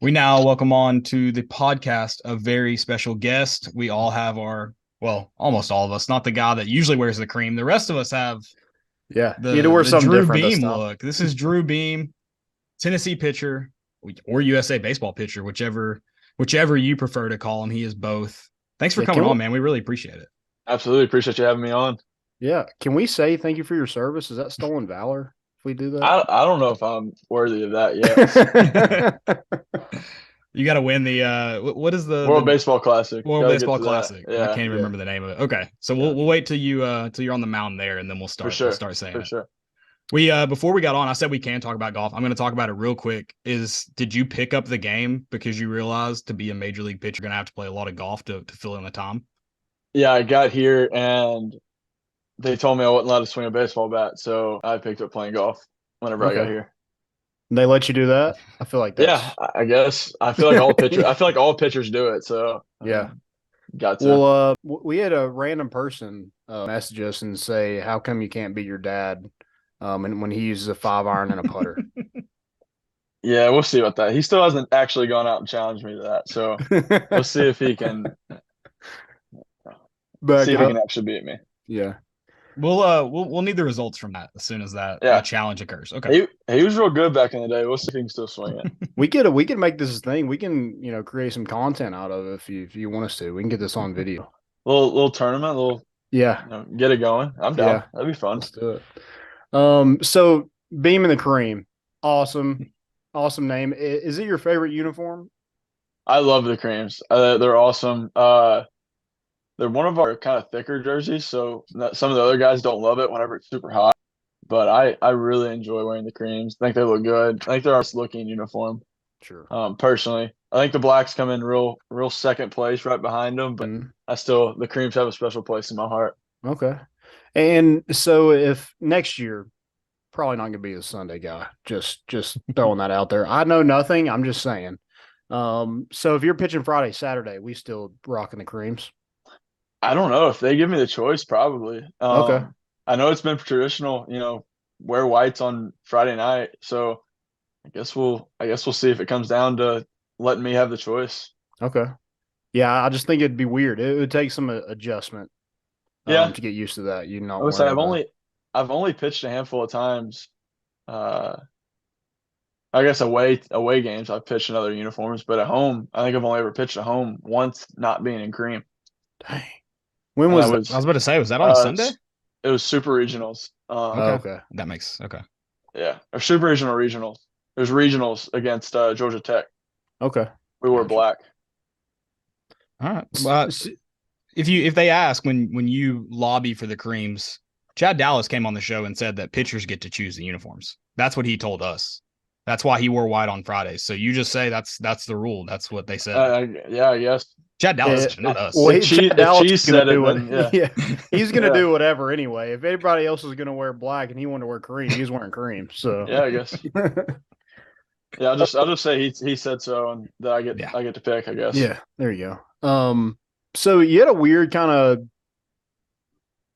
We now welcome on to the podcast a very special guest. We all have almost all of us, not the guy that usually wears the cream. The rest of us have Yeah, you had to the wear the something Drew different this Beam time. look. This is Drew Beam, Tennessee pitcher or USA baseball pitcher, whichever you prefer to call him. He is both. Thanks for Yeah, coming on, man. We really appreciate it. Absolutely. Appreciate you having me on. can we say thank you for your service? Is that stolen valor if we do that? I don't know if I'm worthy of that yet. You got to win the what is World the Baseball Classic. World Got to get Baseball to that. Classic. I Yeah, can't even yeah, remember the name of it. Okay, so Yeah. we'll wait till you're on the mound there, and then we'll for start sure. saying For it. sure. We before we got on, I said we can talk about golf. I'm going to talk about it real quick. Did you pick up the game because you realized to be a major league pitcher, you're going to have to play a lot of golf to fill in the time? Yeah, I got here and they told me I wasn't allowed to swing a baseball bat, so I picked up playing golf whenever I got Okay. here. They let you do that? I feel like Yeah, that's I guess. I feel like all pitchers. I feel like all pitchers do it. So yeah. got to. Well, we had a random person message us and say, "How come you can't beat your dad?" And when he uses a 5-iron and a putter. Yeah, we'll see about that. He still hasn't actually gone out and challenged me to that, so we'll see if he can Back it up. actually beat me. Yeah. We'll need the results from that as soon as that Yeah, challenge occurs. Okay. he was real good back in the day. We'll see if he can still swing it. We can make this a thing. We can, create some content out of it if you want us to. We can get this on video. Little tournament, Yeah. get it going. I'm down. Yeah. That'd be fun. Let's do it. So Beam and the Cream, awesome, awesome name. Is it your favorite uniform? I love the creams. They're awesome. They're one of our kind of thicker jerseys, so some of the other guys don't love it whenever it's super hot. But I really enjoy wearing the creams. I think they look good. I think they're our looking uniform. Sure. Personally, I think the blacks come in real second place right behind them, but the creams have a special place in my heart. Okay. And so if next year, probably not gonna be a Sunday guy. Just throwing that out there. I know nothing. I'm just saying. So if you're pitching Friday, Saturday, we still rocking the creams. I don't know if they give me the choice, probably. Okay. I know it's been traditional, wear whites on Friday night. So I guess we'll see if it comes down to letting me have the choice. Okay. Yeah, I just think it'd be weird. It would take some adjustment Yeah, to get used to that. You're I not would say wearing the I've only pitched a handful of times. Uh, I guess away games I've pitched in other uniforms, but at home I think I've only ever pitched at home once, not being in cream, dang. When and that was I that? was was about to say, was that on a Sunday? it was super regionals. Oh, Okay. okay. That makes okay. Yeah, or super regional regionals. There's regionals against Georgia Tech. Okay. We wore Gotcha. black. All right. Well, if they ask when you lobby for the creams, Chad Dallas came on the show and said that pitchers get to choose the uniforms. That's what he told us. That's why he wore white on Fridays. So you just say that's the rule. That's what they said. Yeah, I guess. Chad Dallas, not us. Well, If Chad Dallas Cheese is gonna said it, do what? then yeah. Yeah, he's gonna Yeah. do whatever anyway. If anybody else is gonna wear black and he wanted to wear cream, he's wearing cream. So Yeah, I guess. Yeah, I'll just say he said so, and that Yeah. I get to pick, I guess. yeah, there you go. So you had a weird kind of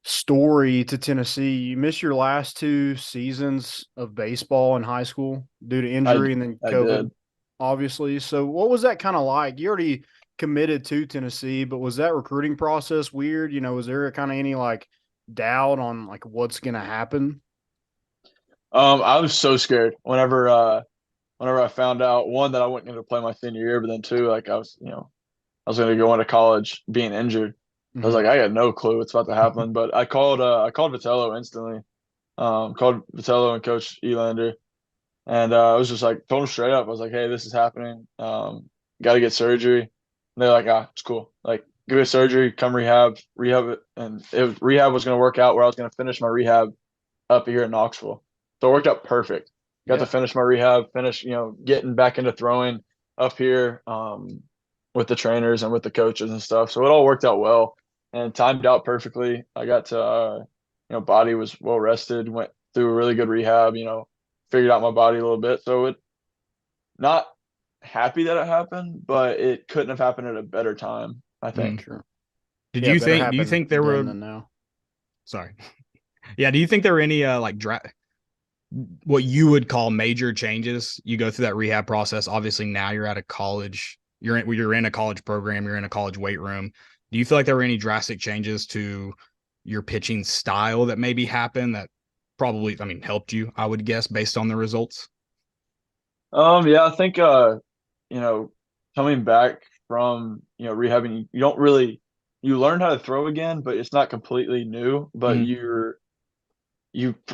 story to Tennessee. You missed your last 2 seasons of baseball in high school due to injury and then I COVID, did. obviously. So what was that kind of like? You already committed to Tennessee, but was that recruiting process weird? Was there kind of any like doubt on like what's gonna happen? I was so scared whenever I found out, one, that I wasn't going to play my senior year, but then two, like I was going to go into college being injured. I was Mhm. like, I got no clue what's about to happen, but I called Vitello instantly. Called Vitello and Coach Elander, and I was just like told him straight up. I was like, hey, this is happening. Got to get surgery. And they're like, it's cool. Like, go get surgery, come rehab it, and rehab was going to work out where I was going to finish my rehab up here in Knoxville. So it worked out perfect. Got to Yeah. finish my rehab, getting back into throwing up here with the trainers and with the coaches and stuff. So it all worked out well and timed out perfectly. I got to, body was well rested, went through a really good rehab, figured out my body a little bit. So not happy that it happened, but it couldn't have happened at a better time, I think. Sure. Did Yeah, you better think? Do you happen think there then were? than now. Sorry. Yeah. Do you think there were any like draft? what you would call major changes. You go through that rehab process. Obviously, now you're at a college. You're in a college program. You're in a college weight room. Do you feel like there were any drastic changes to your pitching style that maybe happened that probably, I mean, helped you, I would guess, based on the results? Yeah, I think you know, coming back from, rehabbing, you don't really you learn how to throw again, but it's not completely new, but Mm-hmm.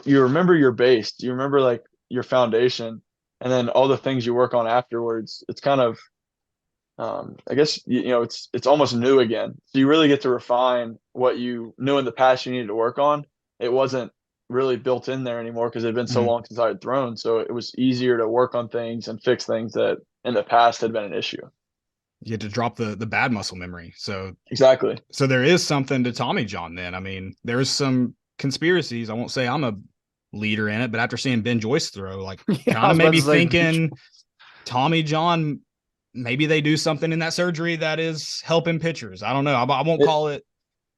you remember your base, you remember like your foundation, and then all the things you work on afterwards. It's kind of I guess it's almost new again. So you really get to refine what you knew in the past you needed to work on. It wasn't really built in there anymore because it had been so long since I had thrown. So it was easier to work on things and fix things that in the past had been an issue. You had to drop the bad muscle memory. So Exactly. so there is something to Tommy John then. I mean, there's some conspiracies. I won't say I'm a leader in it, but after seeing Ben Joyce throw, like Yeah, I kind of was about maybe to say, thinking Tommy John, maybe they do something in that surgery that is helping pitchers. I don't know. I won't It call it,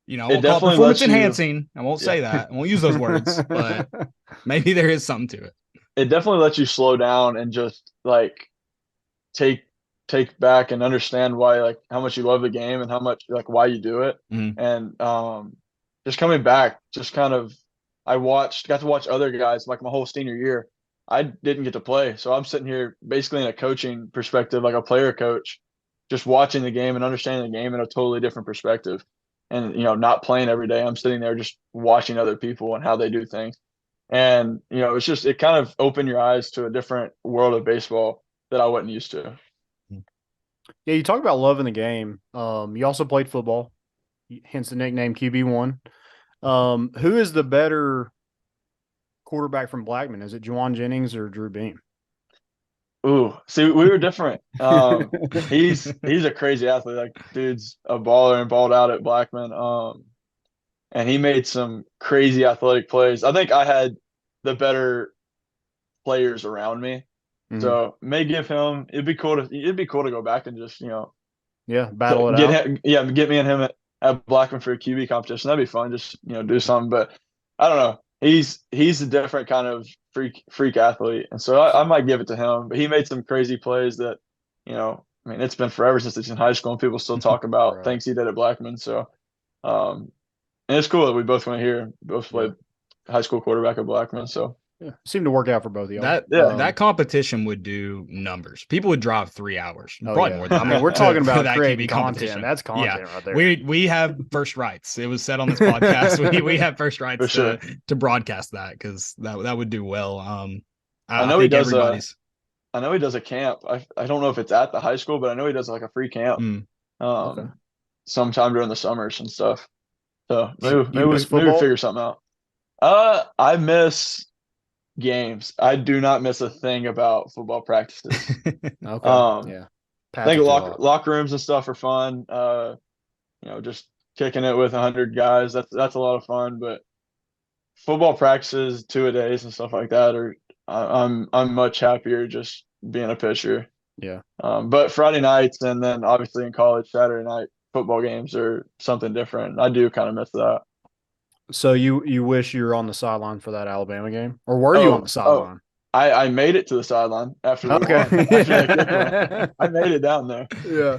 I it won't call it definitely performance lets you enhancing. I won't yeah. say that. I won't use those words, but maybe there is something to it. It definitely lets you slow down and just like take take back and understand why, like, how much you love the game and how much, like, why you do it. Mm-hmm. And just coming back, just kind of got to watch other guys like my whole senior year. I didn't get to play, so I'm sitting here basically in a coaching perspective, like a player coach, just watching the game and understanding the game in a totally different perspective. And not playing every day, I'm sitting there just watching other people and how they do things. And it kind of opened your eyes to a different world of baseball that I wasn't used to. Yeah, you talk about loving the game. You also played football, hence the nickname QB1. Who is the better quarterback from Blackman? Is it Juwan Jennings or Drew Beam? Ooh, see, we were different. He's a crazy athlete. Like, dude's a baller and balled out at Blackman. And he made some crazy athletic plays. I think I had the better players around me. Mhm. So may give him. It'd be cool to go back and just Yeah, to battle it get out. him. Yeah, get me and him at Blackman for a QB competition. That'd be fun. Just do something. But I don't know. He's a different kind of freak athlete, and so I might give it to him. But he made some crazy plays that I mean, it's been forever since he's in high school, and people still talk about Right. things he did at Blackman. So, and it's cool that we both went here, both Yeah. played high school quarterback at Blackman. So Yeah. Seemed to work out for both of y'all. yeah. That competition would do numbers. People would drive 3 hours, Oh probably yeah. more than I mean, that, we're talking for about that creating QB content. competition. That's Yeah, content right there. we have first rights. It was said on this podcast. We have first For rights sure. to broadcast that because that would do well. I I know he think does a everybody's. I know he does a camp. I don't know if it's at the high school, but I know he does like a free camp Mm. Okay. sometime during the summers and stuff. So You, maybe you maybe miss we maybe we football? figure something out. I miss games. I do not miss a thing about football practices. Okay. Um, Yeah. I Pass think it too locker hot. locker rooms and stuff are fun. Just kicking it with 100 guys. That's a lot of fun. But football practices, two a days and stuff like that are I'm much happier just being a pitcher. Yeah. But Friday nights and then obviously in college, Saturday night football games are something different. I do kind of miss that. So you wish you were on the sideline for that Alabama game, or were you on the Oh, sideline? I made it to the sideline after they Okay. won, after they kicked one. I made it down there. Yeah.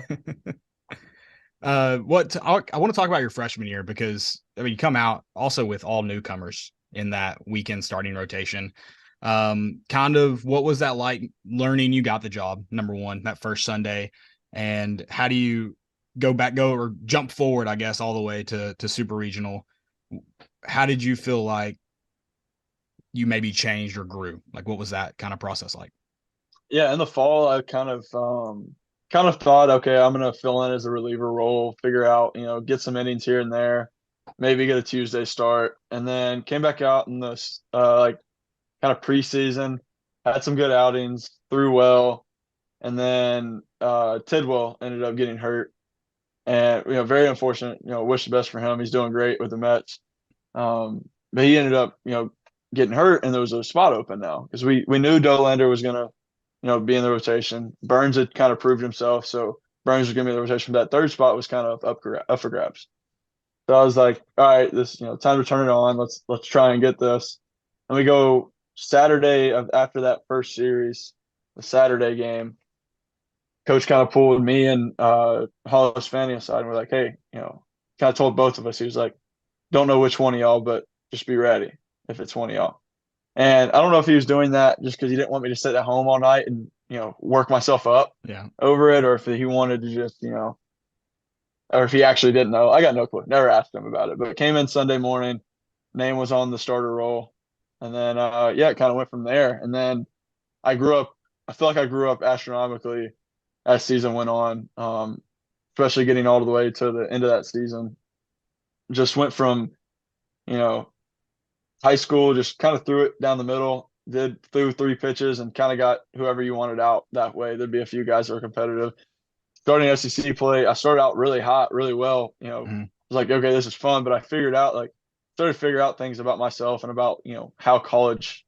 I want to talk about your freshman year because I mean you come out also with all newcomers in that weekend starting rotation. Kind of what was that like learning you got the job, number one, that first Sunday, and how do you go or jump forward, I guess, all the way to Super Regional? How did you feel like you maybe changed or grew? Like what was that kind of process like? Yeah, in the fall, I kind of thought, okay, I'm gonna fill in as a reliever role, figure out, get some innings here and there, maybe get a Tuesday start, and then came back out in this like kind of preseason, had some good outings, threw well, and then Tidwell ended up getting hurt, and very unfortunate. Wish the best for him. He's doing great with the Mets, but he ended up getting hurt, and there was a spot open now because we knew Dolander was gonna be in the rotation. Burns had kind of proved himself, so Burns was gonna be in the rotation. But that third spot was kind of up for grabs. So I was like, all right, this time to turn it on. Let's try and get this. And we go Saturday after that first series, the Saturday game, coach kind of pulled me and Hollis Fanny aside and we're like, hey, kind of told both of us, he was like, don't know which one of y'all, but just be ready if it's one of y'all. And I don't know if he was doing that just because he didn't want me to sit at home all night and, work myself up over it, or if he wanted to just, or if he actually didn't know. I got no clue. Never asked him about it, but it came in Sunday morning. Name was on the starter roll. And then, it kind of went from there. And then I feel like I grew up astronomically as season went on, especially getting all the way to the end of that season. Just went from, you know, high school, just kind of threw it down the middle, threw 3 pitches and kind of got whoever you wanted out that way. There'd be a few guys that were competitive. Starting SEC play, I started out really hot, really well. I was like, okay, this is fun, but I started to figure out things about myself and about, how college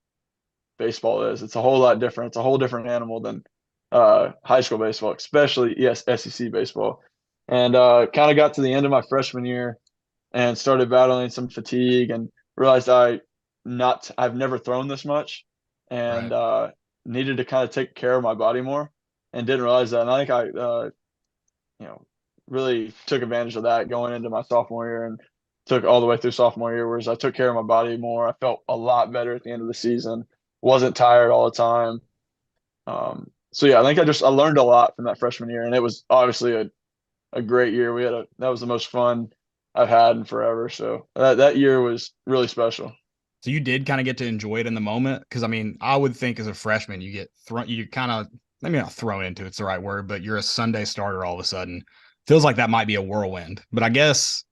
baseball is. It's a whole lot different. It's a whole different animal than high school baseball, especially SEC baseball. And kind of got to the end of my freshman year and started battling some fatigue and realized I've never thrown this much and needed to kind of take care of my body more and didn't realize that. And I think I really took advantage of that going into my sophomore year and took all the way through sophomore year, whereas I took care of my body more. I felt a lot better at the end of the season. Wasn't tired all the time. So yeah, I think I learned a lot from that freshman year, and it was obviously a great year. That was the most fun I've had in forever. So that year was really special. So you did kind of get to enjoy it in the moment, because I mean, I would think as a freshman you get you kind of, maybe not thrown into it's the right word, but you're a Sunday starter all of a sudden. Feels like that might be a whirlwind, but I guess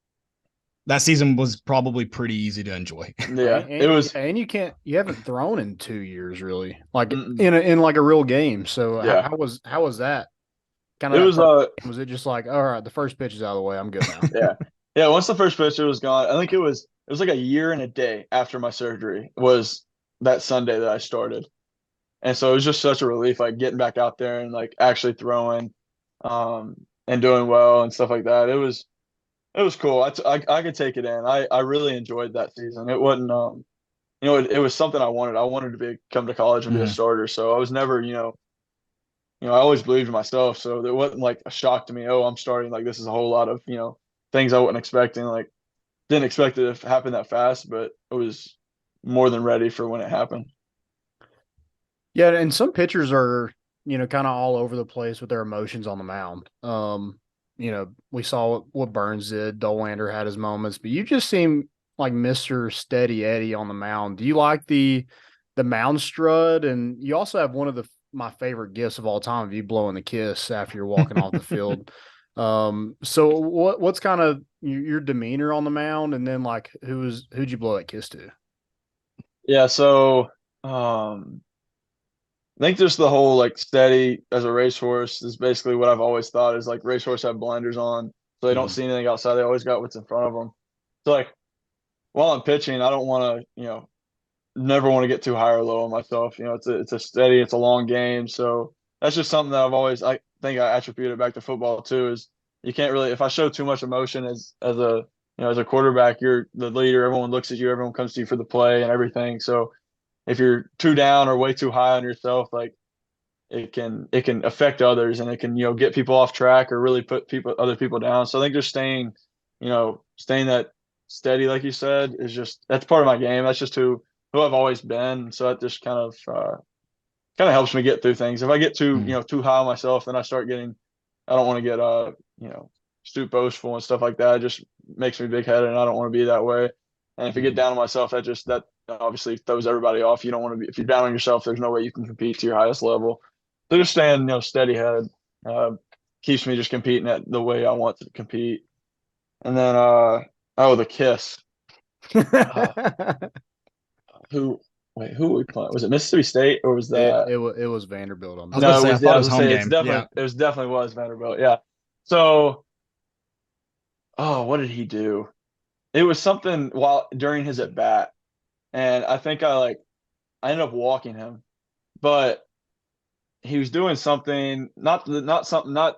that season was probably pretty easy to enjoy. Yeah, it was. And you haven't thrown in 2 years really, like in like a real game. So Yeah. how was that? Kind It of was was it just like, all right, the first pitch is out of the way, I'm good now? Yeah. Once the first pitch was gone, I think it was like a year and a day after my surgery was that Sunday that I started. And so it was just such a relief, like getting back out there and like actually throwing, and doing well and stuff like that. It was cool. I could take it in. I really enjoyed that season. It wasn't, it was something I wanted. I wanted to come to college and be a starter. So I was never, I always believed in myself. So it wasn't like a shock to me. Oh, I'm starting. Like this is a whole lot of, things I wasn't expecting. Like didn't expect it to happen that fast, but it was more than ready for when it happened. Yeah, and some pitchers are, kind of all over the place with their emotions on the mound. We saw what Burns did. Dolander had his moments, but you just seem like Mr. Steady Eddie on the mound. Do you like the mound strut? And you also have one of my favorite gifts of all time of you blowing the kiss after you're walking off the field. So what's kind of your demeanor on the mound, and then like who'd you blow that kiss to? Yeah, so I think just the whole like steady as a racehorse is basically what I've always thought is like racehorse have blinders on, so they don't see anything outside. They always got what's in front of them. So like while I'm pitching, I don't want to, never want to get too high or low on myself. It's a steady, it's a long game. So that's just something that I think I attribute it back to football too, is you can't really, if I show too much emotion as a, as a quarterback, you're the leader, everyone looks at you, everyone comes to you for the play and everything. So if you're too down or way too high on yourself, like it can affect others and it can, get people off track or really put other people down. So I think just staying that steady, like you said, is that's part of my game. That's just who I've always been. So that just kind of helps me get through things. If I get too high on myself, then I don't want to get stoop boastful and stuff like that. It just makes me big headed and I don't want to be that way. And if you get down on myself, that obviously throws everybody off. You don't want to be, if you're down on yourself, there's no way you can compete to your highest level. So just staying, steady headed, keeps me just competing at the way I want to compete. And then, the kiss. Who who were we playing? Was it Mississippi State or was that? It was Vanderbilt on I was about to say, I thought it was home game. It definitely was Vanderbilt. Yeah. So, what did he do? It was something during his at bat, and I think I ended up walking him, but he was doing something not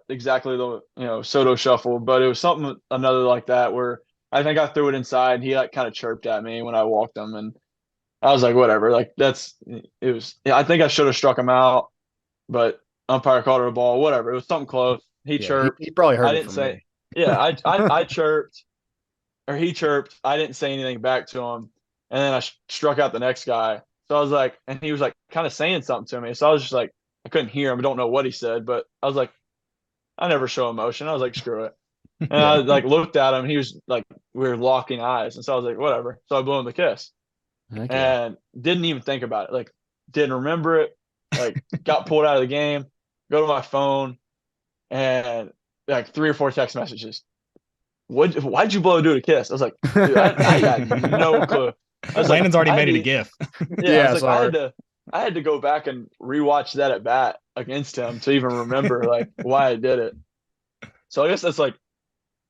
exactly the Soto shuffle, but it was something another like that where I think I threw it inside. And he kind of chirped at me when I walked him, and I was like, whatever. Like it was. Yeah, I think I should have struck him out, but umpire called it a ball. Whatever. It was something close. He Yeah, he, chirped. he probably I heard it didn't from say. me. Yeah, I chirped, or he chirped. I didn't say anything back to him, and then I struck out the next guy. So I was like, and he was like kind of saying something to me. So I was just like, I couldn't hear him. I don't know what he said, but I was like, I never show emotion. I was like, screw it. And I Yeah. like looked at him. He was like, we were locking eyes, and so I was like, whatever. So I blew him the kiss, Heck yeah. and didn't even think about it. Like, didn't remember it. Like, got pulled out of the game. Go to my phone, and like 3 or 4 text messages. Why'd you blow a dude a kiss? I was like, dude, I had no clue. I was like, Landon's already I had made it a to, GIF. yeah, I was Yeah, like, sorry. I had to go back and rewatch that at bat against him to even remember like why I did it. So I guess that's like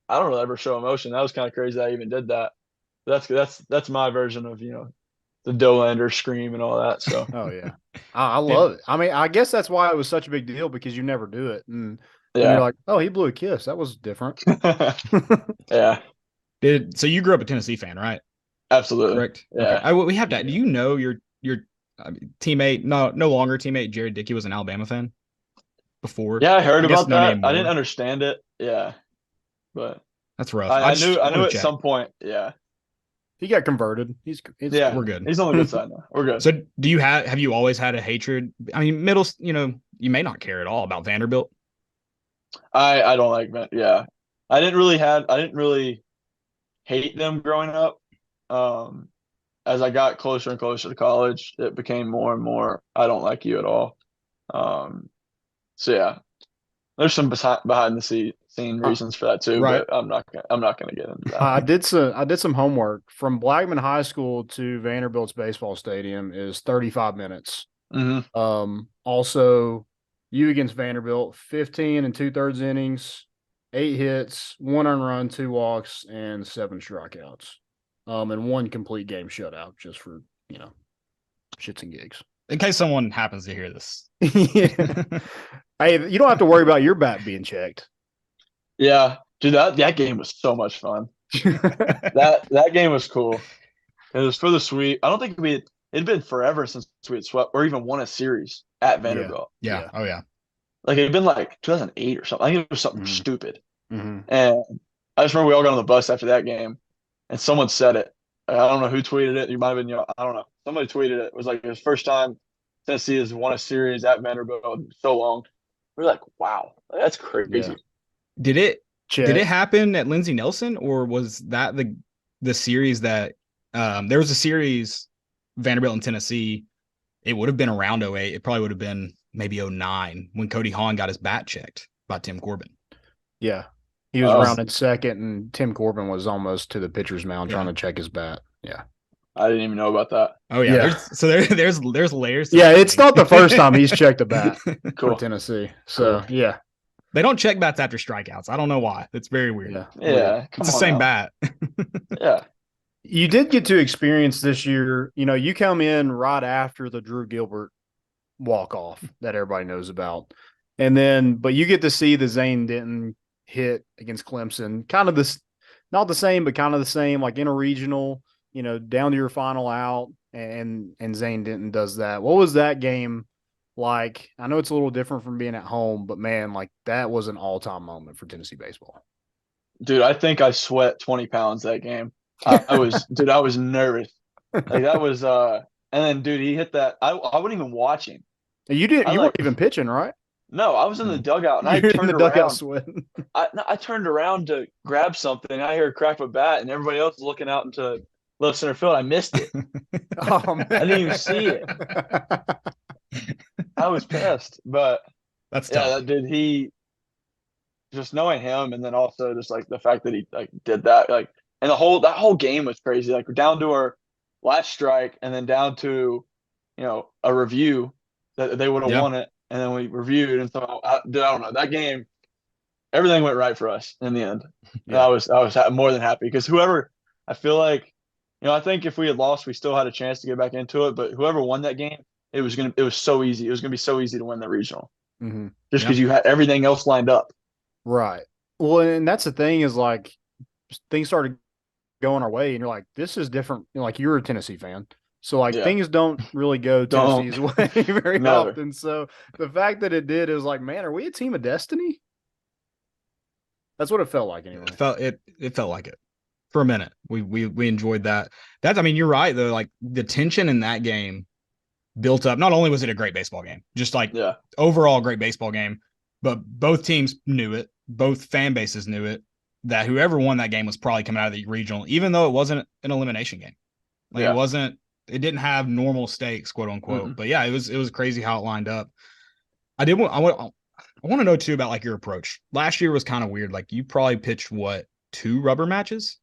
I don't really ever show emotion. That was kind of crazy that I even did that. That's my version of the Dolander scream and all that. So Oh yeah, I Did love it. I mean, I guess that's why it was such a big deal because you never do it, and then you're yeah, like, oh, he blew a kiss. That was different. yeah, so you grew up a Tennessee fan, right? absolutely, Correct. Okay. yeah. We have that. Do you know your teammate, no longer teammate Jared Dickey was an Alabama fan before? Yeah, I heard I guess about no that. name I didn't more. understand it. Yeah, but That's rough. I knew I I knew want to at check. some point. Yeah, He got converted. It's yeah. We're cool. good. He's on the good side now. We're good. So do you have you always had a hatred? I mean, you may not care at all about Vanderbilt. I don't like that. Yeah, I didn't really hate them growing up. Um, as I got closer and closer to college, it became more and more. I don't like you at all. Um, so yeah, there's some behind the scene Uh, reasons for that too, right. but I'm not gonna get into that. I did some homework from Blackman High School to Vanderbilt's baseball stadium is 35 minutes. Hmm. Also, you against Vanderbilt, 15 and 2/3 innings, 8 hits, 1 earned run, 2 walks, and 7 strikeouts. And 1 complete game shutout just for, shits and gigs. In case someone happens to hear this. Yeah. Hey, you don't have to worry about your bat being checked. Yeah, dude, that game was so much fun. That game was cool. It was for the sweep. I don't think it'd been forever since we had swept or even won a series at Yeah. Vanderbilt. Yeah. Yeah. Oh yeah. Like it'd been like 2008 or something. I think it was something Mhm. stupid. Mm-hmm. And I just remember we all got on the bus after that game, and someone said it. I don't know who tweeted it. You might have been, I don't know. Somebody tweeted it. It was like his first time Tennessee has won a series at Vanderbilt in so long. We're like, wow, that's Yeah. crazy. Did it did Check. it happen at Lindsey Nelson, or was that the series that there was a series Vanderbilt and Tennessee? It would have been around '08. It probably would have been maybe '09 when Cody Hahn got his bat checked by Tim Corbin. Yeah. He was Oh, rounded second, and Tim Corbin was almost to the pitcher's mound trying Yeah. to check his bat. Yeah. I didn't even know about that. Oh yeah. Yeah. There's layers to Yeah, this it's thing. not the first time he's checked a bat for Cool. Tennessee. So, yeah. They don't check bats after strikeouts. I don't know why. It's very weird. Yeah. Yeah, come It's the on same now. bat. Yeah, You did get to experience this year. You come in right after the Drew Gilbert walk-off that everybody knows about. But you get to see the Zane Denton hit against Clemson. Kind of this, not the same, but kind of the same, like in a regional, down to your final out, and Zane Denton does that. What was that game like? I know it's a little different from being at home, but man, like that was an all-time moment for Tennessee baseball. dude, I think I sweat 20 pounds that game. I was nervous. Like that was and then dude, he hit that. I wasn't even watching. You didn't. I You like weren't even pitching, right? no, I was in the dugout and I You're in turned the dugout around. sweating. I turned around to grab something. I hear a crack of a bat, and everybody else is looking out into left center field. I missed it. Oh man, I didn't even see it. I was pissed, but That's yeah, tough. that did he just knowing him, and then also just like the fact that he like did that, like, and that whole game was crazy. Like we're down to our last strike, and then down to a review that they would have Yeah. won it, and then we reviewed, and so I don't know that game. Everything went right for us in the end. And Yeah. I was more than happy because whoever I feel like, I think if we had lost, we still had a chance to get back into it. But whoever won that game, it was so easy. It was gonna be so easy to win the regional Mm-hmm. just Yeah. because you had everything else lined up. Right. Well, and that's the thing is things started going our way, and you're like, this is different. Like you're a Tennessee fan, So like Yeah. things don't really go Don't. Tennessee's way very Never. often. So the fact that it did, it was like, man, are we a team of destiny? That's what it felt like It anyway. felt like it for a minute. We enjoyed that. That's I mean, you're right though. Like the tension in that game built up. Not only was it a great baseball game, just like Yeah. overall great baseball game, but both teams knew it. Both fan bases knew it. That whoever won that game was probably coming out of the regional, even though it wasn't an elimination game. Like it Yeah. wasn't. It didn't have normal stakes, quote unquote. Mm-mm. But yeah, it was crazy how it lined up. I did. I want to know too about like your approach. Last year was kind of weird. Like you probably pitched what, 2 rubber matches,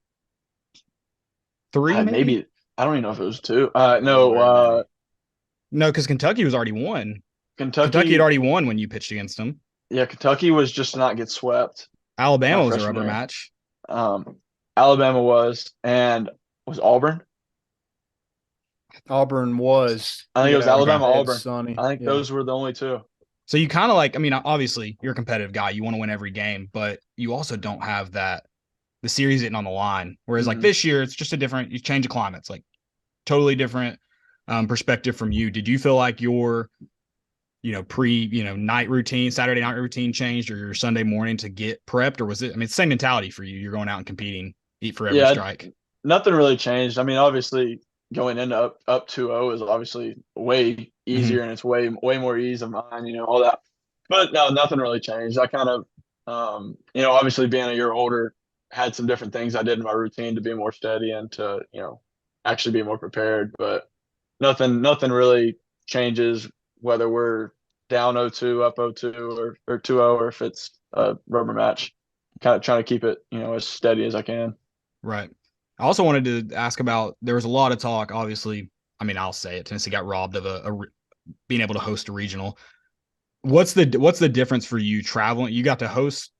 3 maybe. Maybe I don't even know if it was two. Way No. more than that. No, because Kentucky was already won. Kentucky had Kentucky. already won when you pitched against them. Yeah, Kentucky was just to not get swept my Alabama was a freshman rubber year. match. Um, Alabama and was Auburn. Auburn was, I think it was yeah, Okay. Alabama it's Auburn. sunny. I think Yeah. those were the only two. So you kind of like, I mean, obviously you're a competitive guy. You want to win every game, but you also don't have that the series hitting on the line. Whereas like Mm-mm. this year, it's just a different. You change the climate. It's like totally different perspective from you. Did you feel like your night routine, Saturday night routine changed, or your Sunday morning to get prepped, or was it? I mean, it's the same mentality for you. You're going out and competing, eat for every Yeah, strike. nothing really changed. I mean, obviously going into up 2-0 is obviously way Mm-hmm. easier and it's way more ease of mind, all that. But no, nothing really changed. I kind of obviously being a year older, had some different things I did in my routine to be more steady and to, actually be more prepared. But nothing really changes whether we're down 0-2, up 0-2 or 2-0 or if it's a rubber match. Kind of trying to keep it, as steady as I can. Right. I also wanted to ask about. There was a lot of talk. Obviously, I mean, I'll say it. Tennessee got robbed of being able to host a regional. What's the difference for you traveling? You got to host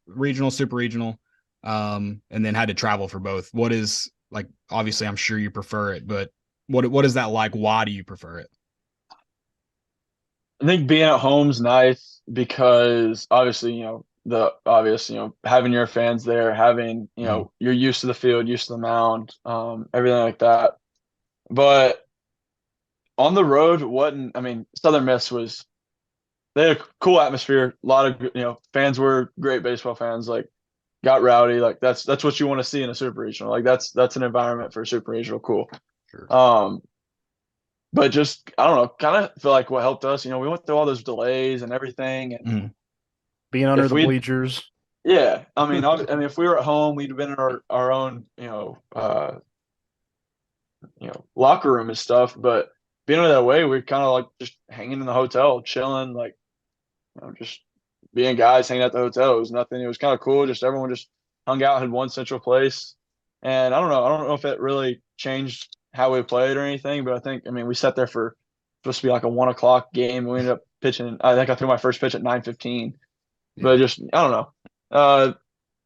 regional, super regional, and then had to travel for both. What is like? Obviously, I'm sure you prefer it, but what is that like? Why do you prefer it? I think being at home's nice because obviously, the obvious, having your fans there, having, Mm. you're used to the field, used to the mound, everything like that. But on the road, wasn't, I mean, Southern Miss was, they had a cool atmosphere. A lot of, fans were great baseball fans, like got rowdy. Like that's what you want to see in a super regional. Like that's an environment for a super regional. Cool. Sure. Um, but just, I don't know, kind of feel like what helped us, we went through all those delays and everything. And Mm. Being under if the we bleachers. yeah, I mean, if we were at home, we'd have been in our own, locker room and stuff. But being that way, we're kind of like just hanging in the hotel, chilling, like, just being guys hanging at the hotel. It was nothing. It was kind of cool. Just everyone just hung out, had one central place. And I don't know. I don't know if it really changed how we played or anything, but I mean, we sat there for supposed to be like a 1 o'clock game. We ended up pitching. I think I threw my first pitch at 9:15. Yeah. But just I don't know.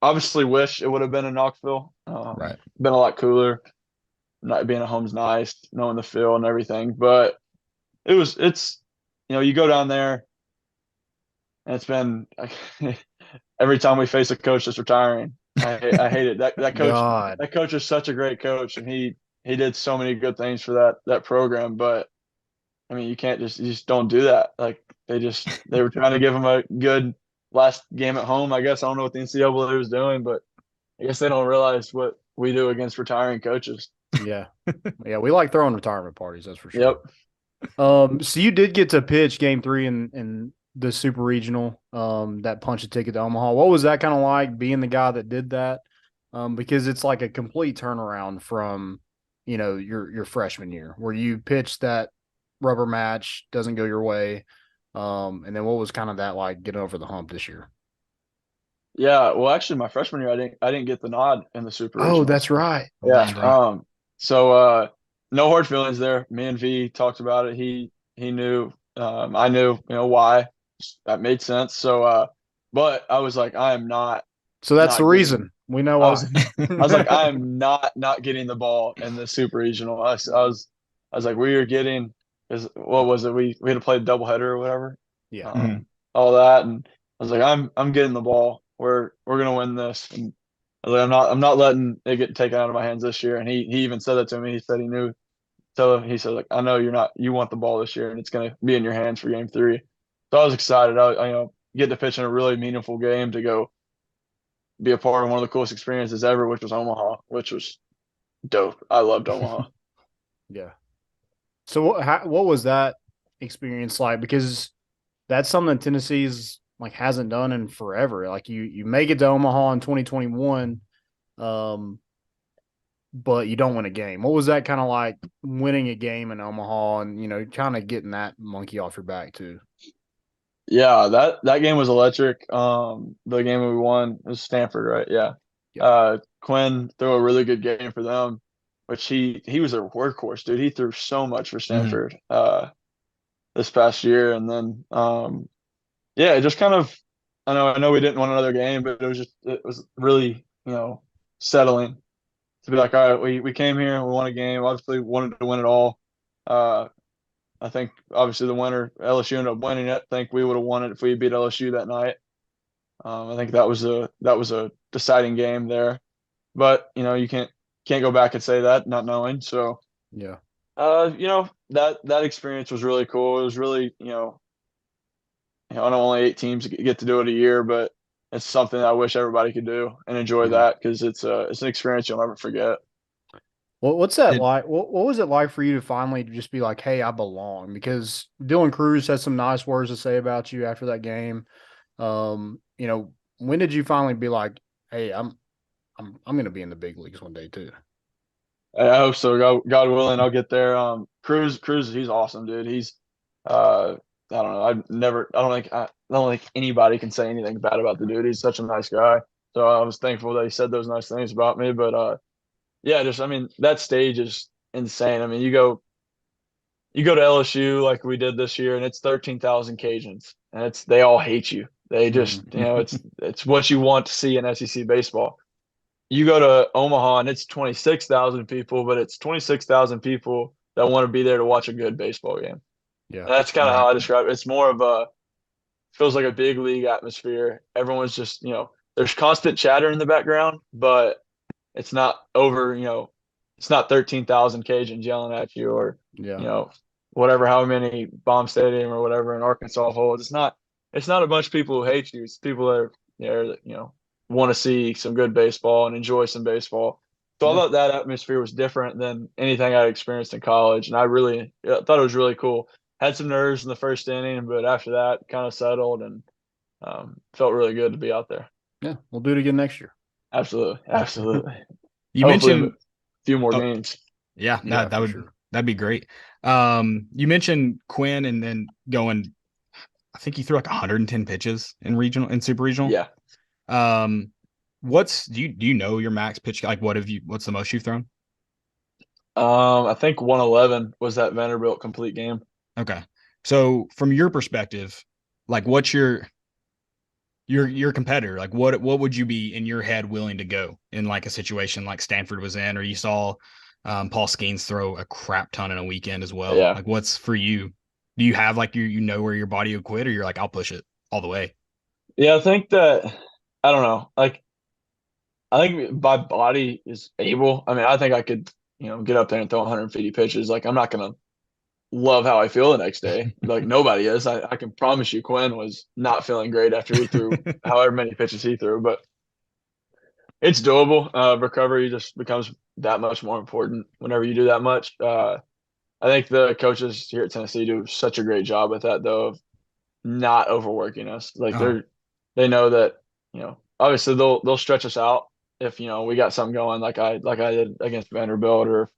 Obviously, wish it would have been in Knoxville. Right. Been a lot cooler. Not being at home's nice, knowing the field and everything. But it's you go down there and it's been every time we face a coach that's retiring. I hate it. God. That coach is such a great coach, and he did so many good things for that program. But I mean, you just don't do that. Like they were trying to give him a good last game at home. I guess I don't know what the NCAA was doing, but I guess they don't realize what we do against retiring coaches. Yeah. Yeah. We like throwing retirement parties, that's for sure. Yep. So you did get to pitch game 3 in the super regional, that punch a ticket to Omaha. What was that kind of like being the guy that did that? Because it's like a complete turnaround from, your freshman year where you pitched that rubber match, doesn't go your way. And then what was kind of that like getting over the hump this year? Yeah. Well, actually, my freshman year, I didn't get the nod in the super Oh, regional. that's right. Yeah. That's right. So no hard feelings there. Me and V talked about it. He knew. I knew. Why. That made sense. So but I was like, I am So that's the not getting. reason. We know I why. was I was like, I am not getting the ball in the super regional. I was like, we are getting is what was it? We had to play a doubleheader or whatever. Yeah. Mhm. All that, and I was like, I'm getting the ball. We're gonna win this. And I was like, I'm not letting it get taken out of my hands this year. And he even said that to me. He said he knew tell him, he said, like, I know you want the ball this year and it's going to be in your hands for game 3. So I was excited. Get to pitch in a really meaningful game to go be a part of one of the coolest experiences ever, which was Omaha, which was dope. I loved Omaha. Yeah. So what was that experience like? Because that's something that Tennessee's like hasn't done in forever. Like you make it to Omaha in 2021, but you don't win a game. What was that kind of like winning a game in Omaha and kind of getting that monkey off your back too? Yeah, that game was electric. The game we won was Stanford, right? Yeah. Yeah. Quinn threw a really good game for them, which he was a workhorse, dude. He threw so much for Mm-hmm. Stanford this past year, and then yeah, it just kind of I know we didn't win another game, but it was really settling to be like, all right, we came here and we won a game. Obviously, wanted to win it all. Uh, I think obviously the winner, LSU, ended up winning it. I think we would have won it if we beat LSU that night. I think that was a deciding game there. But you can't go back and say that not knowing. So Yeah. that experience was really cool. It was really I know only 8 teams get to do it a year, but it's something I wish everybody could do and enjoy Mhm. that because it's an experience you'll never forget. What's that Did like? What was it like for you to finally just be like, "Hey, I belong"? Because Dylan Cruz had some nice words to say about you after that game. When did you finally be like, "Hey, I'm going to be in the big leagues one day too"? I hope so. God willing, I'll get there. Cruz, he's awesome, dude. He's, I don't know. I don't think anybody can say anything bad about the dude. He's such a nice guy. So I was thankful that he said those nice things about me. But yeah, I mean, that stage is insane. I mean, you go to LSU like we did this year, and it's 13,000 Cajuns, and they all hate you. They just, Mhm. it's what you want to see in SEC baseball. You go to Omaha and it's 26,000 people, but it's 26,000 people that want to be there to watch a good baseball game. Yeah. And that's kind of how right. I describe it. It's more of feels like a big league atmosphere. Everyone's just, there's constant chatter in the background, but it's not it's not 13,000 Cajuns yelling at you or, Yeah. you know, whatever, how many bomb stadium or whatever in Arkansas holds. It's not a bunch of people who hate you. It's people that are there that, want to see some good baseball and enjoy some baseball. So I Yeah. thought that atmosphere was different than anything I'd experienced in college. And I thought it was really cool. Had some nerves in the first inning, but after that kind of settled and felt really good to be out there. Yeah. We'll do it again next year. Absolutely. Absolutely. You Hopefully a mentioned few more oh games. yeah, Yeah, for sure. that'd be great. You mentioned Quinn and then going I think he threw like 110 pitches in super regional. Yeah. Um do you know your max pitch like what's the most you've thrown? I think 111 was that Vanderbilt complete game. Okay. So from your perspective, like what's your competitor? Like what would you be in your head willing to go in like a situation like Stanford was in, or you saw Paul Skeens throw a crap ton in a weekend as well? Yeah. Like what's for you? Do you have like you know where your body would quit, or you're like I'll push it all the way? Yeah, I think that I don't know. Like I think my body is able. I mean, I think I could, get up there and throw 150 pitches. Like I'm not gonna love how I feel the next day. Like nobody is. I can promise you Quinn was not feeling great after he threw however many pitches he threw, but it's doable. Recovery just becomes that much more important whenever you do that much. I think the coaches here at Tennessee do such a great job with that, though, of not overworking us. Like uh, they know that obviously they'll stretch us out if we got something going like I did against Vanderbilt or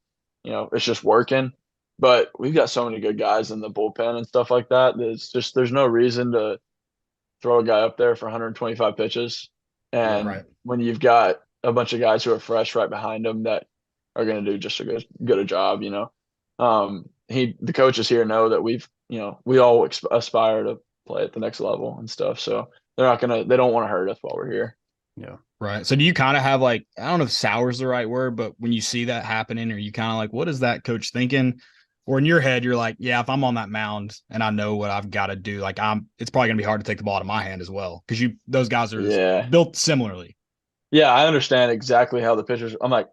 it's just working. But we've got so many good guys in the bullpen and stuff like that. There's no reason to throw a guy up there for 125 pitches. Yeah. And right. when you've got a bunch of guys who are fresh right behind him that are going to do just a good a job, the coaches here know that we all aspire to play at the next level and stuff. So they don't want to hurt us while we're here. Yeah. Right. So do you kind of have like, I don't know if sour is the right word, but when you see that happening, are you kind of like, what is that coach thinking? Or in your head, you're like, yeah, if I'm on that mound and I know what I've got to do, like it's probably gonna be hard to take the ball out of my hand as well. Cause those guys are Yeah. built similarly. Yeah, I understand exactly how the pitchers. I'm like,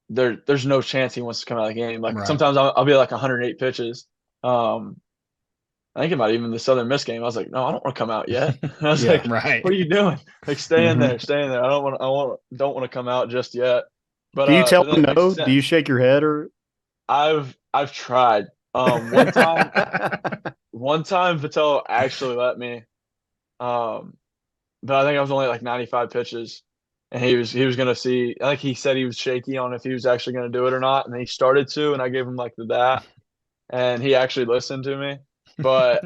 there's no chance he wants to come out of the game. Like Right. sometimes I'll be like 108 pitches. I think about even the Southern Miss game. I was like, no, I don't want to come out yet. I was Yeah. like, Right. what are you doing? Like, stay in Mhm. there, stay in there. Don't want to come out just yet. Do you tell But then him it makes no? Do you sense. shake your head or? I've tried. One time Vitello actually let me. Um, but I think I was only like 95 pitches, and he was gonna see. I think he said he was shaky on if he was actually gonna do it or not, and he started to, and I gave him like the bat, and he actually listened to me. But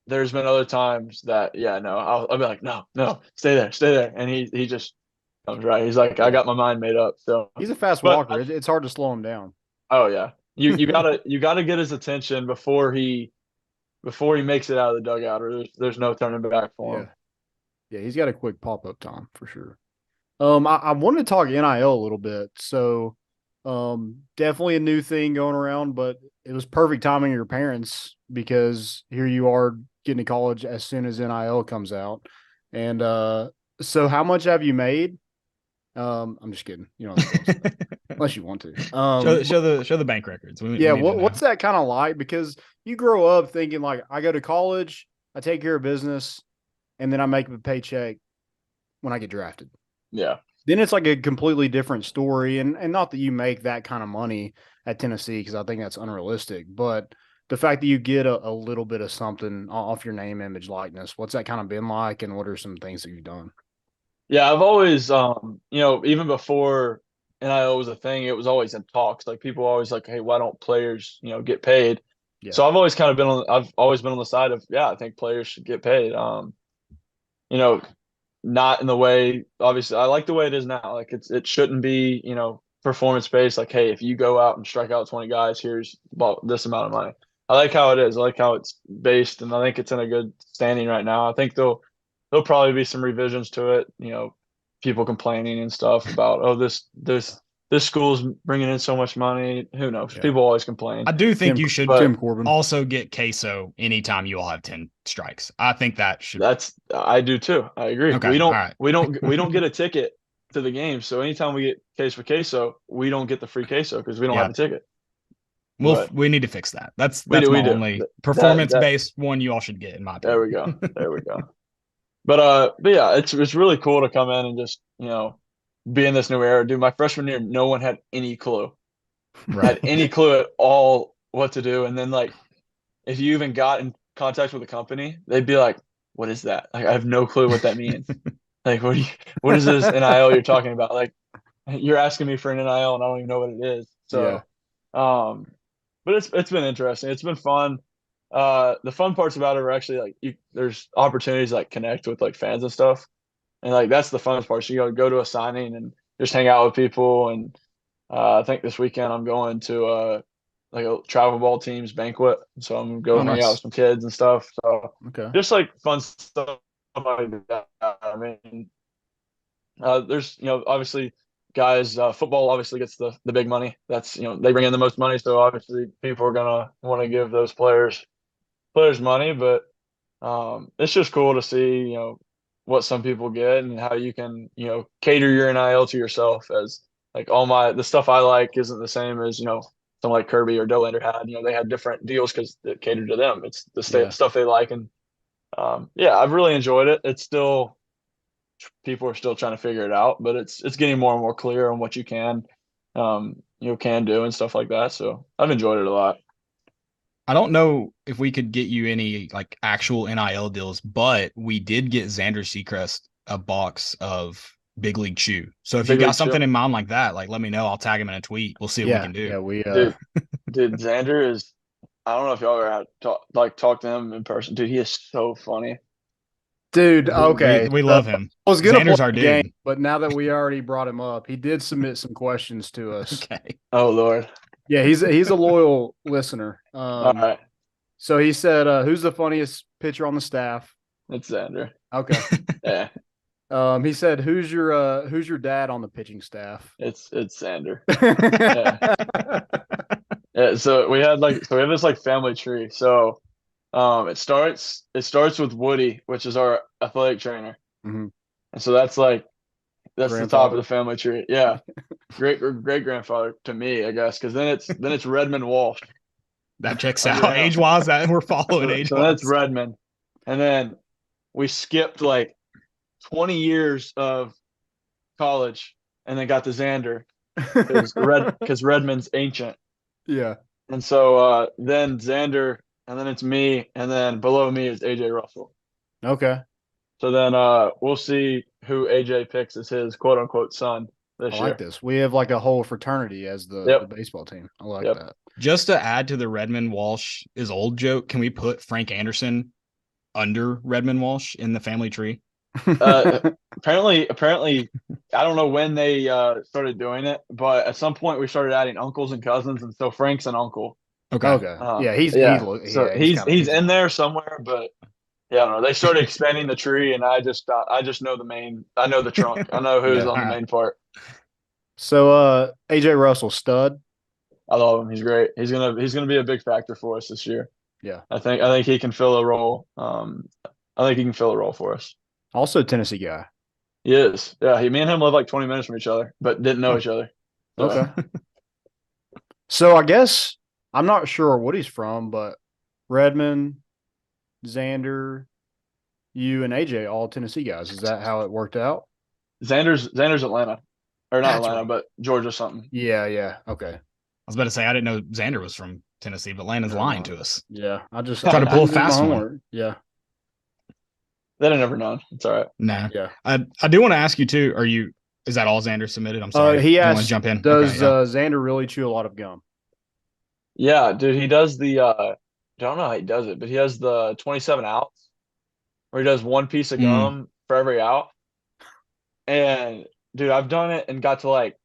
there's been other times that yeah, no, I'll be like, no, no, stay there, and he just comes right. He's like, I Yeah. got my mind made up. So, He's a fast but walker. It's hard to slow him down. oh yeah, you gotta get his attention before he makes it out of the dugout, or there's no turning back for Yeah. him. Yeah, he's got a quick pop up time for sure. I wanted to talk NIL a little bit. So, definitely a new thing going around, but it was perfect timing of your parents because here you are getting to college as soon as NIL comes out. And so how much have you made? I'm just kidding. You don't have to tell us unless you want to. Show the bank records. We Yeah, need to know. what's that kind of like? Because you grow up thinking like I go to college, I take care of business, and then I make a paycheck when I get drafted. Yeah. Then it's like a completely different story. And not that you make that kind of money at Tennessee, because I think that's unrealistic, but the fact that you get a little bit of something off your name, image, likeness, what's that kind of been like? And what are some things that you've done? Yeah, I've always, even before NIL was a thing, it was always in talks. Like people always like, hey, why don't players, get paid? Yeah. So I've always been on the side of, yeah, I think players should get paid. You know, not in the way, obviously, I like the way it is now. Like it shouldn't be, performance based. Like, hey, if you go out and strike out 20 guys, here's about this amount of money. I like how it is. I like how it's based, and I think it's in a good standing right now. I think there'll probably be some revisions to it. People complaining and stuff about, oh, this school's bringing in so much money. Who knows? Yeah. People always complain. I do think you should But Tim Corbin. also get queso anytime you all have 10 strikes. I think that should. I do too. I agree. Okay. We All don't right. we don't get a ticket to the game. So anytime we get case for queso, we don't get the free queso because we don't Yeah. have a ticket. We But need to fix that. That's we my do. only That performance-based one you all should get, in my there opinion. we go. There we go. But yeah, it's really cool to come in and just, be in this new era. Dude, my freshman year, no one had any clue. Right. Had any clue at all what to do. And then like if you even got in contact with the company, they'd be like, what is that? Like I have no clue what that means. Like what is this NIL you're talking about? Like you're asking me for an NIL and I don't even know what it is. Yeah. So but it's been interesting. It's been fun. The fun parts about it are actually like there's opportunities to, like connect with like fans and stuff. And like that's the funnest part. So you go to a signing and just hang out with people. And I think this weekend I'm going to like a travel ball team's banquet. So I'm gonna go Oh, hang out nice. with some kids and stuff. So Okay. just like fun stuff like that. I mean, there's obviously guys, football obviously gets the big money. That's they bring in the most money, so obviously people are gonna want to give those players money. But it's just cool to see what some people get and how you can cater your NIL to yourself. As like the stuff I like isn't the same as someone like Kirby or Dolander had. They had different deals because it catered to them. It's the Yeah. stuff they like. And yeah, I've really enjoyed it. It's still people are still trying to figure it out, but it's getting more and more clear on what you can do and stuff like that. So I've enjoyed it a lot. I don't know if we could get you any like actual NIL deals, but we did get Xander Seacrest a box of Big League Chew. So if you Big got League something Chew. in mind like that, like let me know. I'll tag him in a tweet. We'll see what we can do. Yeah. We Dude, Xander is. I don't know if y'all ever had talk to him in person. Dude, he is so funny. dude, We okay. we love him. I was gonna play Xander's our the game, dude. but now that we already brought him up, he did submit some questions to us. Okay. Oh Lord. Yeah, he's a loyal listener. All right, So he said, "Who's the funniest pitcher on the staff?" it's Xander. Okay. Yeah, He said, who's your dad on the pitching staff?" it's Xander. Yeah. Yeah. So we have this like family tree. So it starts with Woody, which is our athletic trainer. Mhm. And so that's like That's the top of the family tree. Yeah. Great grandfather to me, I guess, because then it's Redmond Walsh. That checks out age-wise. That we're following age-wise. So that's Redmond. And then we skipped like 20 years of college and then got to Xander because Redmond's ancient. Yeah. And so then Xander, and then it's me, and then below me is AJ Russell. Okay. So then we'll see who AJ picks as his quote unquote son this year. I like this. We have like a whole fraternity as the baseball team. I like that. Just to add to the Redmond Walsh is old joke, can we put Frank Anderson under Redmond Walsh in the family tree? Apparently, I don't know when they started doing it, but at some point we started adding uncles and cousins, and so Frank's an uncle. Okay. He's in there somewhere, but yeah, I don't know. They started expanding the tree, and I just know the main. I know the trunk. I know who's on the main part. So AJ Russell, stud. I love him. He's great. He's gonna be a big factor for us this year. Yeah. I think he can fill a role. I think he can fill a role for us. Also Tennessee guy. He is. Yeah, me and him live like 20 minutes from each other, but didn't know each other. So. Okay. So I guess I'm not sure what he's from, but Redmond, Xander, you and AJ, all Tennessee guys. Is that how it worked out? Xander's Atlanta. Or not Atlanta, but Georgia something. Yeah. Okay. I was about to say I didn't know Xander was from Tennessee, but Landon's lying to us. Yeah. I just try to pull a fast one. Yeah. That I never known. It's all right. Nah. Yeah. I do want to ask you too, is that all Xander submitted? I'm sorry. He asked, jump in. Does Xander really chew a lot of gum? Yeah, dude, he does the I don't know how he does it, but he has the 27 outs where he does one piece of gum for every out. And dude, I've done it and got to like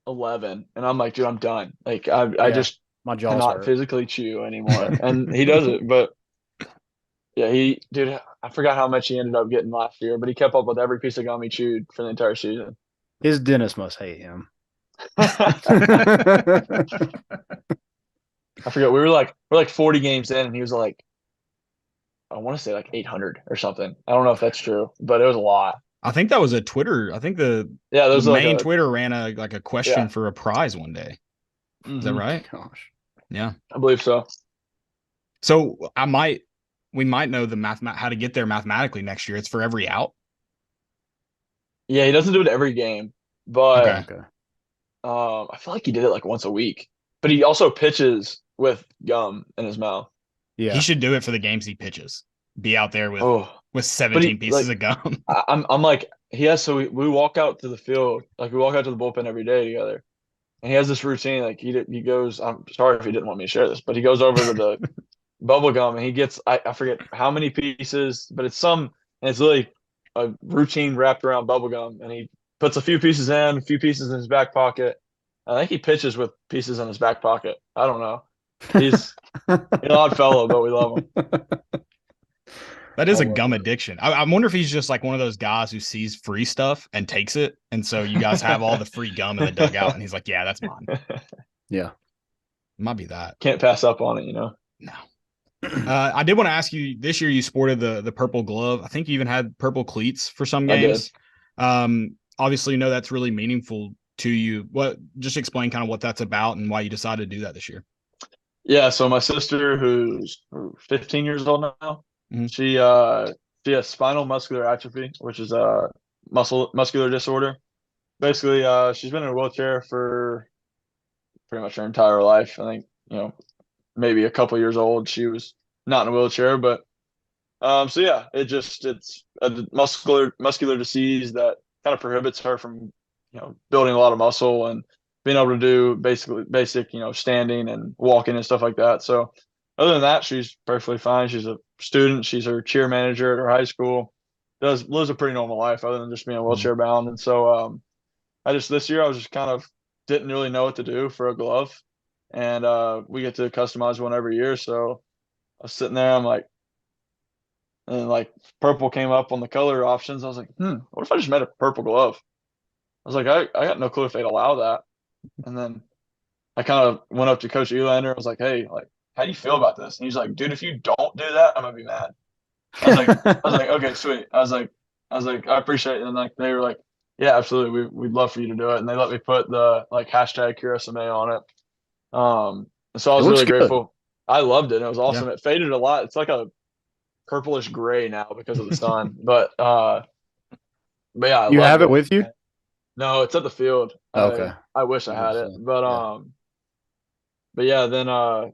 11, and I'm like, dude, I'm done. Like I just my jaws cannot physically chew anymore. And he does it, but yeah, dude, I forgot how much he ended up getting last year, but he kept up with every piece of gum he chewed for the entire season. His dentist must hate him. I forget. We're like 40 games in, and he was like, I want to say like 800 or something. I don't know if that's true, but it was a lot. I think that was a Twitter. I think the main Twitter ran a question for a prize one day. Is that right? Gosh. Yeah, I believe so. So we might know the how to get there mathematically next year. It's for every out. Yeah, he doesn't do it every game, but okay. I feel like he did it like once a week. But he also pitches with gum in his mouth. Yeah, he should do it for the games he pitches. Be out there with 17 pieces of gum. I'm like, he has. So we walk out to the field, like we walk out to the bullpen every day together, and he has this routine. Like he goes. I'm sorry if he didn't want me to share this, but he goes over to the bubble gum and he gets. I forget how many pieces, but it's literally a routine wrapped around bubble gum, and he puts a few pieces in, a few pieces in his back pocket. I think he pitches with pieces in his back pocket. I don't know. He's an odd fellow, but we love him. That is a gum addiction. I wonder if he's just like one of those guys who sees free stuff and takes it. And so you guys have all the free gum in the dugout. And he's like, yeah, that's mine. Yeah. It might be that. Can't pass up on it, No. I did want to ask you, this year you sported the purple glove. I think you even had purple cleats for some games. Obviously, that's really meaningful to you. Just explain kind of what that's about and why you decided to do that this year. Yeah, so my sister, who's 15 years old now, she has spinal muscular atrophy, which is a muscular disorder. Basically, she's been in a wheelchair for pretty much her entire life. I think, maybe a couple years old, she was not in a wheelchair, but so yeah, it's a muscular disease that kind of prohibits her from, building a lot of muscle and being able to do basic, standing and walking and stuff like that. So other than that, she's perfectly fine. She's a student. She's her cheer manager at her high school. Lives a pretty normal life other than just being wheelchair bound. And so this year I was just kind of didn't really know what to do for a glove. And we get to customize one every year. So I was sitting there, I'm like, and like purple came up on the color options. I was like, what if I just made a purple glove? I was like, I got no clue if they'd allow that. And then I kind of went up to Coach Elander. I was like, hey, like, how do you feel about this? And he's like, dude, if you don't do that, I'm gonna be mad. I was like, okay, sweet. I was like, I appreciate it. And like they were like, Yeah, absolutely. We'd love for you to do it. And they let me put the like hashtag CureSMA on it. So I It was looks really good. grateful. I loved it. It was Yeah. awesome. It faded a lot. It's like a purplish gray now because of the sun. But yeah, I You loved have it it. with you? No, it's at the field. Okay. I wish I had it. Yeah. But yeah, then I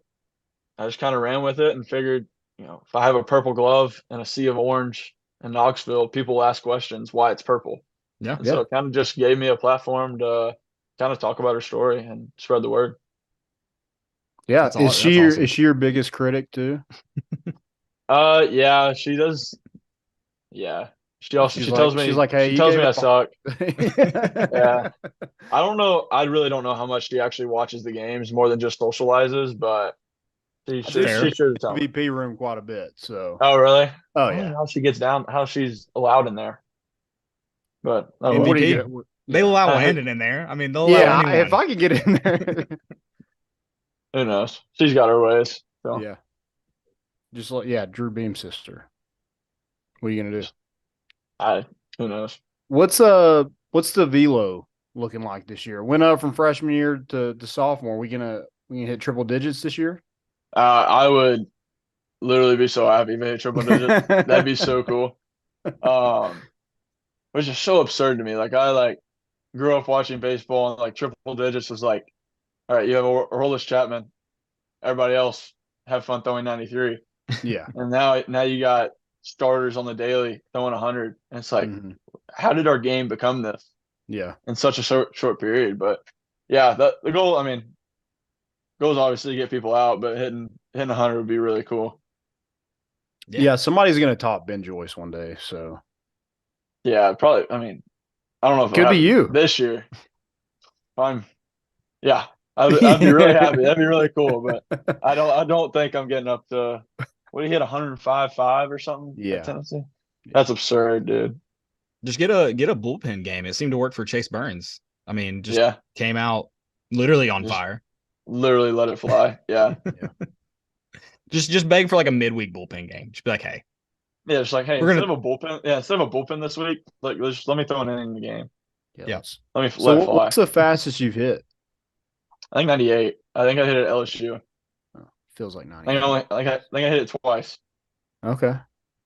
just kind of ran with it and figured, if I have a purple glove and a sea of orange in Knoxville, people will ask questions why it's purple. Yeah. And so it kind of just gave me a platform to kind of talk about her story and spread the word. Yeah. That's all. That's awesome. Is she your biggest critic too? Yeah, she does. Yeah. She's like, hey, she you tells gave me it I all. suck. Yeah. I don't know. I really don't know how much she actually watches the games more than just socializes, but That's fair. she's sure to tell me. VP room quite a bit. So Oh, really? oh I don't yeah. know how she gets down, how she's allowed in there. But oh well. What are you MVP. gonna They yeah. allow Landon in there. I mean, they'll allow Yeah, if anyone. I could get in there. Who knows? She's got her ways. So Yeah. Just like Drew Beam's sister. What are you gonna do? I who knows? What's the velo looking like this year? Went up from freshman year to sophomore. We gonna hit triple digits this year? I would literally be so happy if I hit triple digits. That'd be so cool. Um, which is so absurd to me. Like I grew up watching baseball and like triple digits was like, all right, you have Aroldis Chapman. Everybody else have fun throwing 93. Yeah. And now you got starters on the daily throwing 100. And it's like, Mm-hmm. how did our game become this Yeah. in such a short period? But yeah, the goal. I mean, goal is obviously to get people out, but hitting 100 would be really cool. Yeah. Somebody's gonna top Ben Joyce one day. So Yeah, probably. I mean, I don't know if it'll could be happen you. this year. I'm, yeah, I'd be really happy. That'd be really cool. But I don't think I'm getting up to what he hit 105.5 or something at Yeah. Tennessee. That's absurd, dude. Just get a bullpen game. It seemed to work for Chase Burns. I mean, just Yeah, came out literally on just fire. literally let it fly. Yeah, Just beg for like a midweek bullpen game. Just be like, hey, yeah. Just like, hey, we're gonna instead of a bullpen this week, like just let me throw an inning in the game. yeah. Let me So let it fly. what's the fastest you've hit? I think 98. I think I hit it at LSU. Oh, feels like I 98. I think I hit it twice. Okay.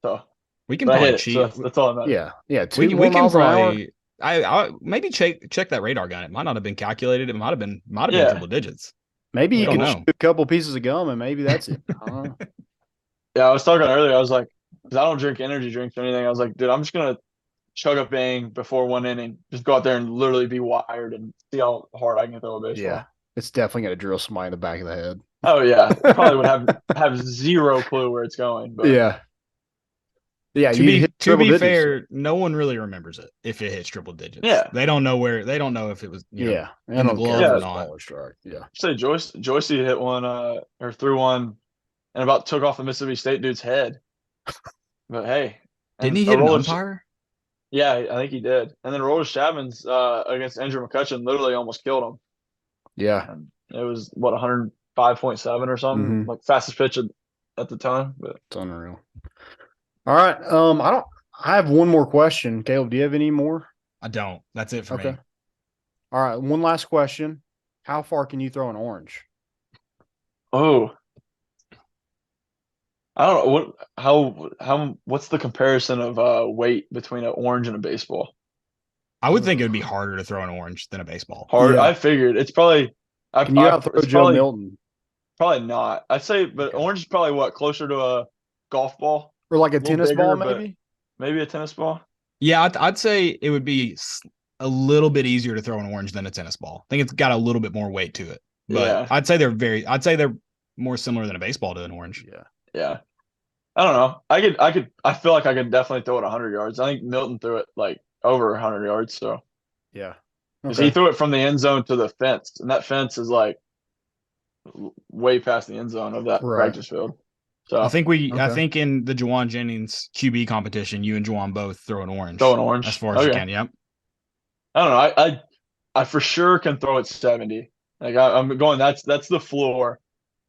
So, We can but I probably hit it. So cheat. that's all that matters. Yeah. Yeah. We 2 more can miles an hour. probably I maybe check that radar gun. It might not have been calculated. It might have been Yeah. triple digits. Maybe you don't can know. chew a couple pieces of gum and maybe that's it. I don't know. Yeah, I was talking earlier. I was like, because I don't drink energy drinks or anything. I was like, dude, I'm just gonna chug a bang before one inning. Just go out there and literally be wired and see how hard I can throw a baseball. Yeah. It's definitely gonna drill somebody in the back of the head. Oh yeah, probably would have zero clue where it's going. But Yeah. Yeah, To you hit be triple digits. fair, no one really remembers it if it hits triple digits. Yeah. They don't know if it was Yeah. in the glove care or if not. Ball or strike. Yeah. say Joyce hit one or threw one and about took off the Mississippi State dude's head. But hey, Didn't and he hit an Aroldis- umpire? Yeah, I think he did. And then Aroldis Chapman's against Andrew McCutcheon literally almost killed him. Yeah. And it was what 105.7 or something, Mhm. like fastest pitch at the time. But It's unreal. All right. I have one more question. Caleb, do you have any more? I don't. That's it for me. Okay. All right. One last question. How far can you throw an orange? oh, I don't know what's the comparison of weight between an orange and a baseball? I would think it would be harder to throw an orange than a baseball. Hard. Yeah. I figured it's probably. Can you outthrow it's Joe Milton? Probably not. I'd say, but Okay. orange is probably what closer to a golf ball, Or like a little tennis bigger, ball, but maybe? maybe a tennis ball. Yeah, I'd say it would be a little bit easier to throw an orange than a tennis ball. I think it's got a little bit more weight to it. But Yeah. I'd say they're more similar than a baseball to an orange. Yeah. Yeah. I don't know. I feel like I could definitely throw it 100 yards. I think Milton threw it like over 100 yards. So, Yeah. because Okay. he threw it from the end zone to the fence, and that fence is like way past the end zone of that Right. practice field. So I think Okay. in the Juwan Jennings QB competition, you and Juwan both throw an orange. throw an orange As far as you can, yep. I don't know. I for sure can throw it 70. Like I'm going. That's the floor.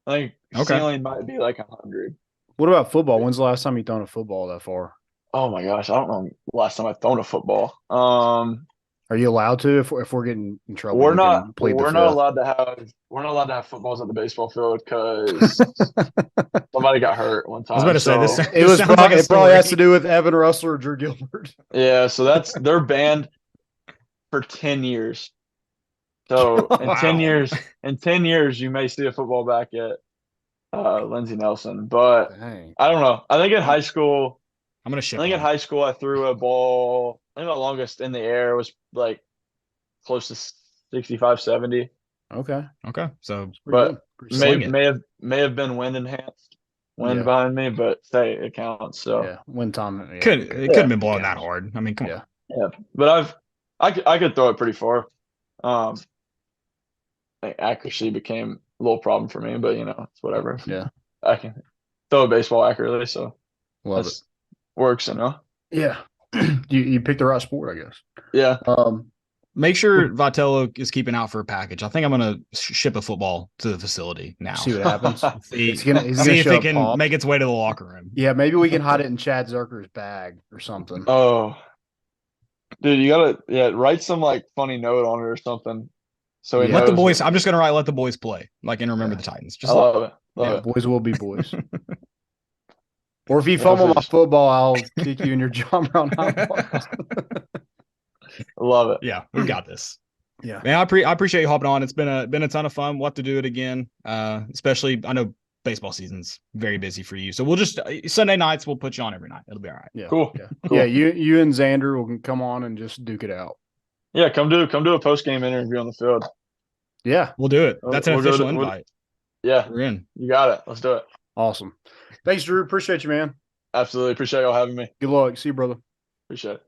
I think Okay. ceiling might be like 100. What about football? When's the last time you thrown a football that far? Oh my gosh, I don't know the last time I've thrown a football. Are Are you allowed to if we're getting in trouble? We're you not can plead we're the not fifth. allowed to have footballs at the baseball field because somebody got hurt one I was about time. to say this. So It This was sounds like a it probably has to story. do with Evan Russell or Drew Gilbert. yeah, so they're banned for 10 years. So Wow. in 10 years, you may see a football back at Lindsey Nelson. But Dang. I don't know. I think in high school, I'm gonna I ship think in home. high school I threw a ball. I think the longest in the air was like close to 65, 70. Okay. Okay, so Pretty good. But Pretty Sling solid. it. may have been wind enhanced, wind Yeah. behind me, but say it counts. So Yeah. One time. Yeah. Couldn't Okay. it couldn't have been It blowing that counts. hard. I mean, come Yeah. on. yeah. But I could throw it pretty far. I think accuracy became a little problem for me, but it's whatever. Yeah. I can throw a baseball accurately, so Love it. that's works. Yeah. you picked the right sport, I guess. Yeah. Make sure Vitello is keeping out for a package. I think I'm gonna ship a football to the facility now. See what happens. See, He's gonna see if show it up can popped. make its way to the locker room. Yeah, maybe we can hide it in Chad Zerker's bag or something. Oh, dude, you gotta write some like funny note on it or something. So he Yeah. Let the knows. boys. I'm just gonna write "Let the boys play," like and remember Yeah. the Titans. I Just love it. Love Yeah, it. boys will be boys. Or if you Yeah, fumble hopefully my football, I'll kick you in your John Brown highlights. love it. yeah, we got this. Yeah. Man, I appreciate you hopping on. It's been a ton of fun. We'll have to do it again. Especially I know baseball season's very busy for you, so we'll just Sunday nights we'll put you on every night. It'll be all right. Yeah. Cool. Yeah. Cool. Yeah. You and Xander will come on and just duke it out. Yeah, come do a post game interview on the field. Yeah. We'll do it. That's an We'll go official to- we'll- invite. Yeah, We're in. you got it. Let's do it. Awesome. Thanks, Drew. Appreciate you, man. Absolutely. Appreciate y'all having me. Good luck. See you, brother. Appreciate it.